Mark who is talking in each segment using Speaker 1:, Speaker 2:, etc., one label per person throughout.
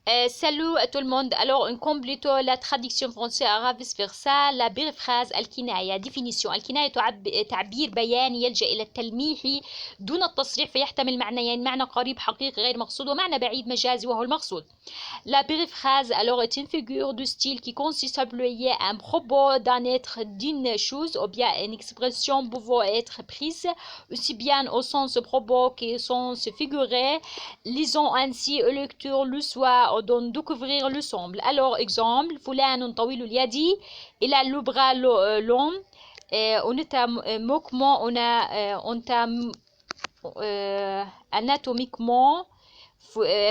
Speaker 1: Salut à tout le monde. Alors, on complète la traduction française arabe vice versa. La phrase الكناية. Définition. الكناية تعبير بياني يلجأ إلى التلميح دون التصريح فيحتمل معنيين: معنى قريب حقيقي غير مقصود، ومعنى بعيد مجازي وهو المقصود. La phrase alors est une figure de style qui consiste à employer un propos d'un être, d'une chose, ou bien une expression pouvant être prise aussi bien au sens propos qu'au sens figuré. Lisons ainsi au lecteur le soir d'en découvrir l'ensemble. Alors, exemple: فلان طويل اليد, il a le bras long. anatomiquement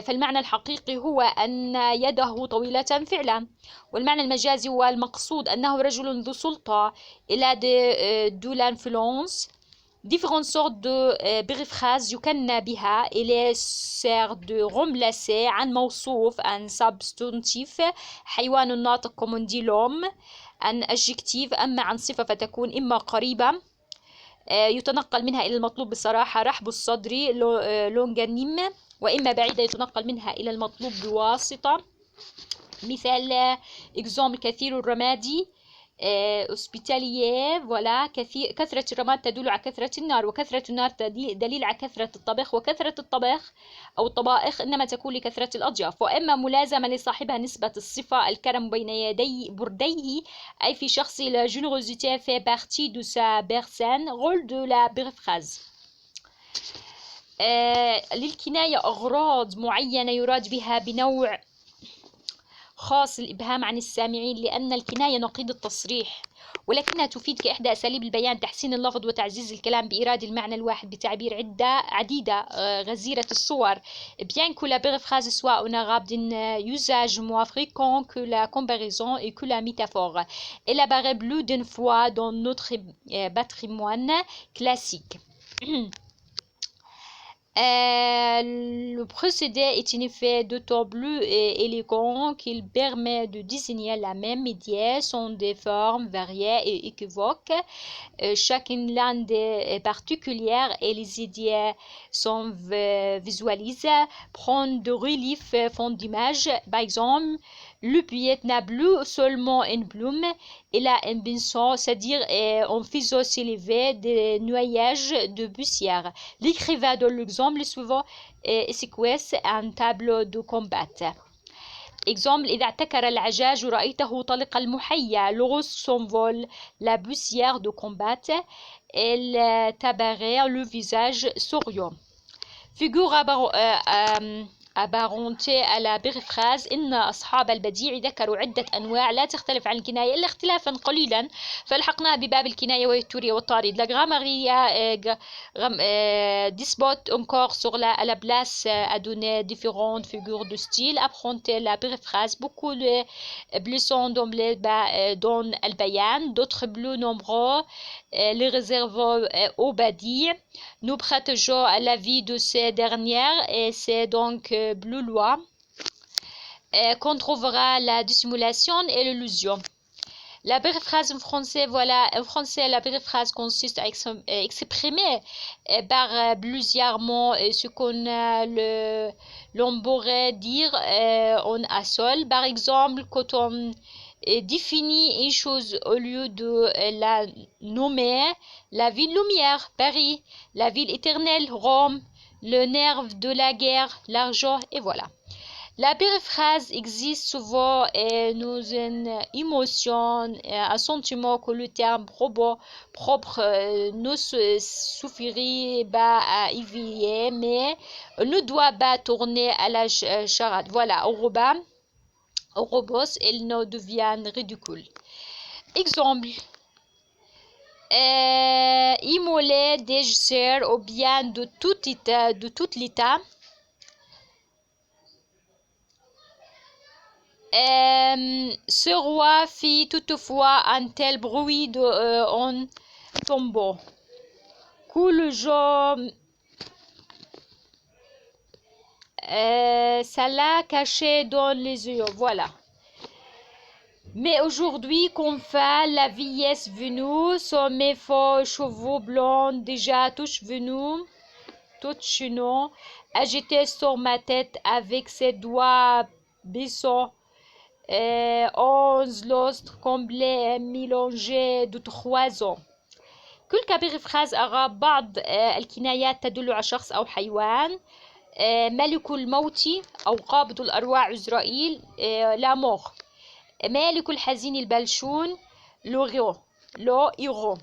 Speaker 1: فالمعنى الحقيقي هو أن يده طويلة فعلا، والمعنى المجازي هو المقصود أنه رجل ذو سلطة. il a de l'influence. Différentes sortes de périphrases يكنى بها. il sert de remplacer عن موصوف un substantif، حيوان ناطق comme on dit l'homme، un adjectif. أما عن صفة فتكون إما قريبة يتنقل منها إلى المطلوب بصراحة رحب الصدر لونجانيم، وإما بعيدة يتنقل منها إلى المطلوب بواسطة. مثال: exemple: كثير الرماد hospitalier. voilà. كثرة الرماد تدل على كثرة النار، وكثرة النار دليل على كثرة الطبخ، وكثرة الطبخ أو الطبائخ إنما تكون لكثرة الأضياف. وإما ملازمة لصاحبها نسبة الصفة الكرم بين يدي برديه، أي في شخص la générosité fait partie de sa personne. rôle de la périphrase. للكناية أغراض معينة يراد بها بنوع خاص الإبهام عن السامعين، لأن الكناية نقيض التصريح، ولكنها تفيد كإحدى أساليب البيان تحسين اللفظ وتعزيز الكلام بإيراد المعنى الواحد بتعبير عديدة غزيرة الصور. bien que la périphrase soit un arabe d'un usage moins fréquent que la comparaison et que la métaphore, elle apparaît plus d'une fois dans notre patrimoine classique. Le procédé est un effet d'autant plus élégant qu'il permet de désigner la même idée sous des formes variées et équivoques. Chacune l'un des particulières et les idées sont visualisées, prennent de relief fond d'image. Par exemple, le poète n'a plus seulement une plume, il a un pinceau, c'est-à-dire en faisant s'élever des nuages de poussière. L'écrivain dans l'exemple suivant esquisse un tableau de combat. Exemple: إذا اعتكر العجاج رأيته طلق المحيا. L'ours s'envole, la poussière de combat, elle tabarait le visage souriant. Figure apparentée à la périphrase. إن أصحاب البديع ذكروا عدة أنواع لا تختلف عن الكناية إلا اختلافا قليلا، فلحقناها بباب الكناية وهي التورية والطارد. La grammaire dispute encore sur la place à donner différentes figures de style. Apprendre la périphrase. Beaucoup de blessons dans le bayan, d'autres plus nombreux les réservent au badi. Nous protégeons la vie de ces dernières et c'est donc plus loin qu'on trouvera la dissimulation et l'illusion. La périphrase en français, voilà. En français, la périphrase consiste à exprimer par plusieurs mots ce qu'on l'on pourrait dire en un seul. Par exemple, quand on définit une chose au lieu de la nommer: la ville lumière, Paris; la ville éternelle, Rome; le nerf de la guerre, l'argent, et voilà. La périphrase existe souvent et nous une émotion, un sentiment que le terme propre ne suffirait pas à éveiller, mais ne doit pas tourner à la charade. Voilà, au robot, elle ne devient ridicule. Exemple: immoler des chair ou bien de tout l'état. Ce roi fit toutefois un tel bruit en tombant que le jour ça l'a caché dans les yeux. Voilà. Mais aujourd'hui, qu'enfin la vieillesse venue, sont mes faux cheveux blancs déjà tous venus, tout chenons, agité sur ma tête avec ses doigts Bisson, 11 لوستر كومبلي ميلونجي دو 3 ans. كل كبير فراز أغاب. بعض الكنايات تدل على شخص أو حيوان. ملك الموت أو قابض الأرواح عزرائيل، لا مور. مالك الحزين البلشون، لوريو، لو إيرو.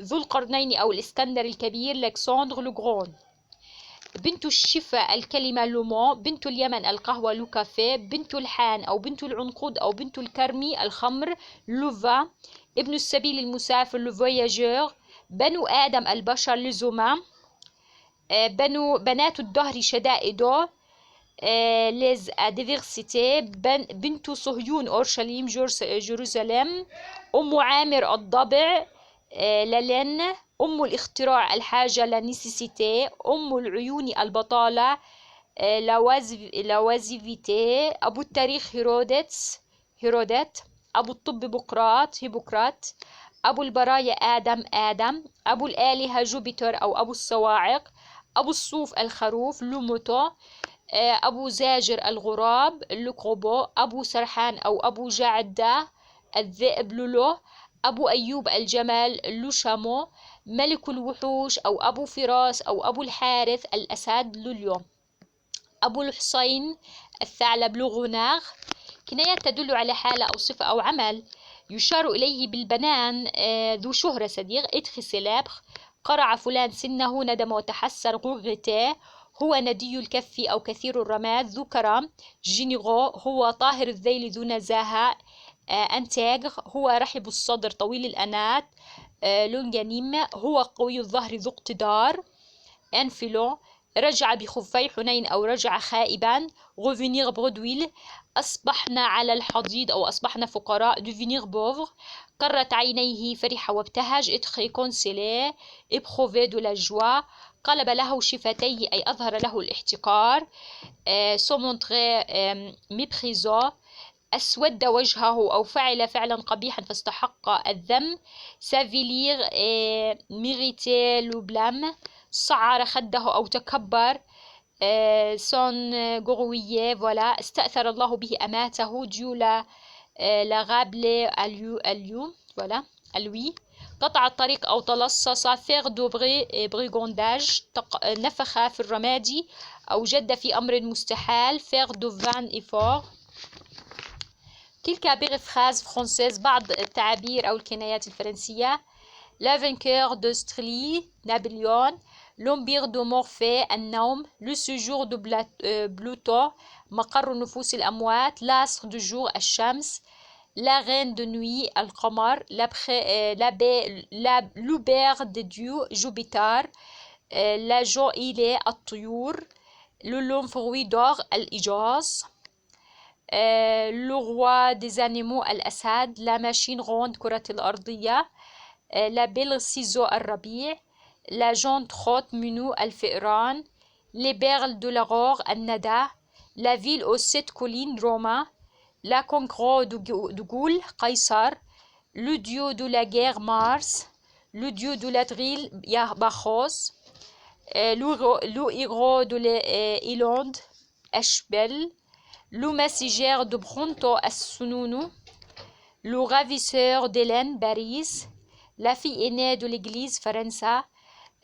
Speaker 1: ذو القرنين أو الإسكندر الكبير، لكسندر لوغرون. بنت الشفا الكلمة لومون. بنت اليمن القهوة، لو كافيه. بنت الحان أو بنت العنقود أو بنت الكرمي، الخمر، لوفا. ابن السبيل المسافر، لو فواياجور. بنو آدم البشر، لزوما. بنات الدهر شدائد، ليز ديفيرسيتي. بنت صهيون أورشليم، جيروزاليم. أم عامر الضبع، لالين. أم الاختراع الحاجة، لا نيسيسيتي. أم العيون البطالة، لوازيفيتي. أبو التاريخ هيرودت. أبو الطب بقراط، هيبوقراط. أبو البرايا آدم. أبو الآلهة جوبيتر أو أبو الصواعق. أبو الصوف الخروف، لوموتو. أبو زاجر الغراب، لوكروبو. أبو سرحان أو أبو جعدة الذئب، لولو. أبو أيوب الجمل، لوشامو. ملك الوحوش أو أبو فراس أو أبو الحارث الأسد، لوليو. أبو الحصين الثعلب، لغوناغ. كنايات تدل على حالة أو صفة أو عمل. يشار إليه بالبنان، ذو شهرة صديق، إدخي سيلابر. قرع فلان سنه، ندم وتحسر، غرته. هو ندي الكف أو كثير الرماد، ذو كرم. جينيغو. هو طاهر الذيل، ذو نزاهة. أنتاغ. هو رحب الصدر، طويل الأنات، لونجانيم. هو قوي الظهر، ذو اقتدار. انفلون. رجع بخفي حنين أو رجع خائبا، revenir برودويل. أصبحنا على الحضيض أو أصبحنا فقراء، devenir pauvre. قرت عينيه، فرح وابتهج، être consolé، éprouver de la joie. قلب له شفتيه أي أظهر له الاحتقار، se montrer méprisant. أسود وجهه أو فعل فعلا قبيحا فاستحق الذم، سافيلير، ميريتي لو بلام. صعر خده أو تكبر، سون غروية، فوالا. استأثر الله به، أماته، ديولا، لاغابلي، اليو، فوالا، الوي. قطع الطريق أو تلصص، فيغ دو بريغونداج، نفخ في الرمادي أو جد في أمر مستحال، فيغ دو فان إيفور. تلك بغفخاز فرانسيز. بعض التعابير أو الكنايات الفرنسية. لا فانكور دو ستري، نابليون. لومبير دو مورفي، النوم. لو سيجور دو بلوتو، مقر نفوس الأموات. لاستر دو جور، الشمس. لا غين دو نوي، القمر. لوبير دو ديو، جوبيتر. لا جو إيلي، الطيور. لو لونفروي دور، الإجاز. لو روا دي زانيمو، الأسد. لا ماشين روند، كرة الأرضية. لا بيل سيزو، الربيع. لا جون تخوت منو، الفئران. لي بيرل دو لاغور، الندى. لا فيل أو سيت كولين، روما. لا كونكرو دو غول، قيصر. لو ديو دو لا غير، مارس. لو ديو دو لا دريل، باخوس. لو إيغرو دو إيلوند، أشبل. لو ماسيجير دو برونتو، السنونو. لو رافيسور ديلين، باريس. لا في ايني دو ليغليز، فرنسا.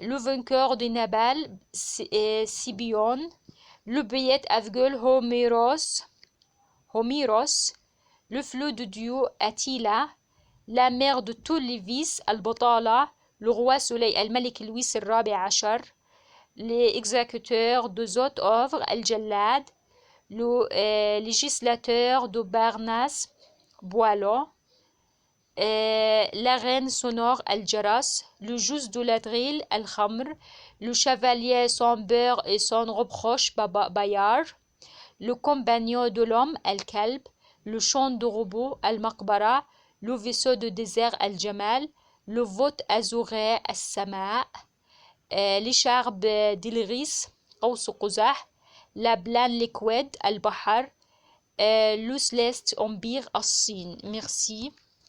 Speaker 1: لو فانكور دو نابال، سيبيون. لو بيت افغول، هوميروس. لو فلو دو ديو، اتيلا. لا مير دو تول لي فيس، البطالة. لو روا سولي، الملك لويس الرابع عشر. لي اكزاكوتور دو زوت اوفر، الجلاد. لو ليجيسلاتور دو بارناس، بوالو. لا غين سونور، الجرس. لو جوز دو لادريل، الخمر. لو شافاليer سون بير et son reproche، بايار. لو كومبانيون دو لوم، الكلب. لو شون دو روبو، المقبرة. لو فيسو دو ديزير، الجمال. لو فوت أزوغي، السماء. لي شارب ديلغيس، قوس قزح. لا بلان ليكويد، البحر. لو سليست أمبير، الصين. ميرسي.